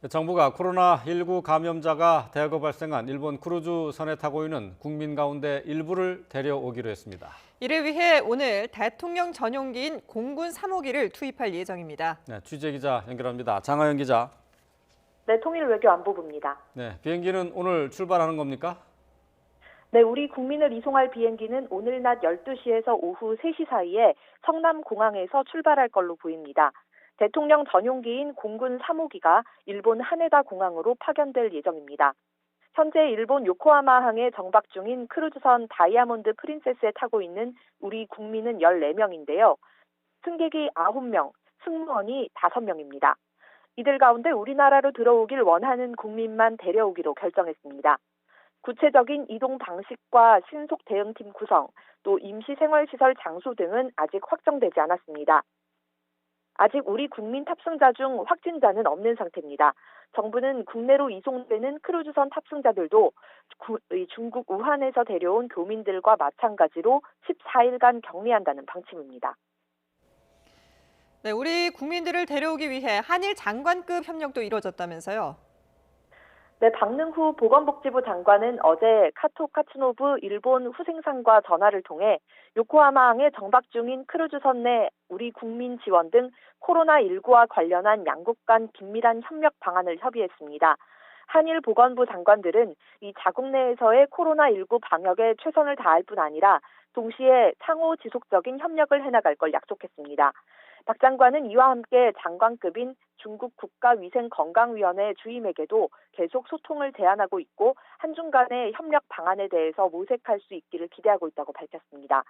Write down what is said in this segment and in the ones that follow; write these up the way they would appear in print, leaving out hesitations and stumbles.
정부가 코로나19 감염자가 대거 발생한 일본 크루즈선에 타고 있는 국민 가운데 일부를 데려오기로 했습니다. 이를 위해 오늘 대통령 전용기인 공군 3호기를 투입할 예정입니다. 네, 취재기자 연결합니다. 장하연 기자. 네, 통일외교안보부입니다. 네, 비행기는 오늘 출발하는 겁니까? 네, 우리 국민을 이송할 비행기는 오늘 낮 12시에서 오후 3시 사이에 성남공항에서 출발할 걸로 보입니다. 대통령 전용기인 공군 3호기가 일본 하네다 공항으로 파견될 예정입니다. 현재 일본 요코하마항에 정박 중인 크루즈선 다이아몬드 프린세스에 타고 있는 우리 국민은 14명인데요. 승객이 9명, 승무원이 5명입니다. 이들 가운데 우리나라로 들어오길 원하는 국민만 데려오기로 결정했습니다. 구체적인 이동 방식과 신속 대응팀 구성, 또 임시생활시설 장소 등은 아직 확정되지 않았습니다. 아직 우리 국민 탑승자 중 확진자는 없는 상태입니다. 정부는 국내로 이송되는 크루즈선 탑승자들도 중국 우한에서 데려온 교민들과 마찬가지로 14일간 격리한다는 방침입니다. 네, 우리 국민들을 데려오기 위해 한일 장관급 협력도 이뤄졌다면서요? 네, 박능후 보건복지부 장관은 어제 카토 카츠노부 일본 후생상과 전화를 통해 요코하마항에 정박 중인 크루즈선 내 우리 국민 지원 등 코로나19와 관련한 양국 간 긴밀한 협력 방안을 협의했습니다. 한일 보건부 장관들은 이 자국 내에서의 코로나19 방역에 최선을 다할 뿐 아니라 동시에 상호 지속적인 협력을 해나갈 걸 약속했습니다. 박 장관은 이와 함께 장관급인 중국 국가위생건강위원회 주임에게도 계속 소통을 제안하고 있고 한중 간의 협력 방안에 대해서 모색할 수 있기를 기대하고 있다고 밝혔습니다.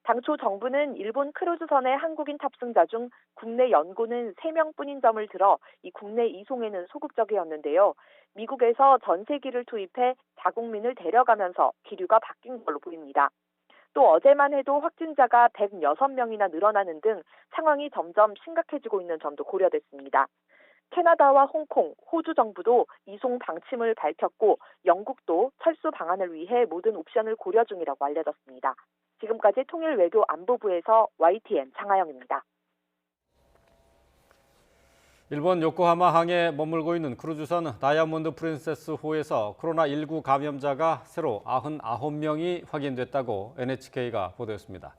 당초 정부는 일본 크루즈선의 한국인 탑승자 중 국내 연고는 3명뿐인 점을 들어 이 국내 이송에는 소극적이었는데요. 미국에서 전세기를 투입해 자국민을 데려가면서 기류가 바뀐 걸로 보입니다. 또 어제만 해도 확진자가 106명이나 늘어나는 등 상황이 점점 심각해지고 있는 점도 고려됐습니다. 캐나다와 홍콩, 호주 정부도 이송 방침을 밝혔고 영국도 철수 방안을 위해 모든 옵션을 고려 중이라고 알려졌습니다. 지금까지 통일외교안보부에서 YTN 장하영입니다. 일본 요코하마항에 머물고 있는 크루즈선 다이아몬드 프린세스호에서 코로나19 감염자가 새로 99명이 확인됐다고 NHK가 보도했습니다.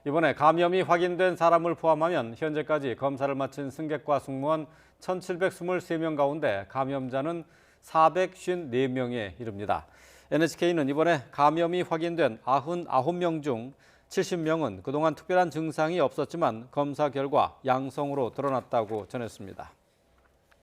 이번에 감염이 확인된 사람을 포함하면 현재까지 검사를 마친 승객과 승무원 1,723명 가운데 감염자는 454명에 이릅니다. NHK는 이번에 감염이 확인된 99명 중 70명은 그동안 특별한 증상이 없었지만 검사 결과 양성으로 드러났다고 전했습니다.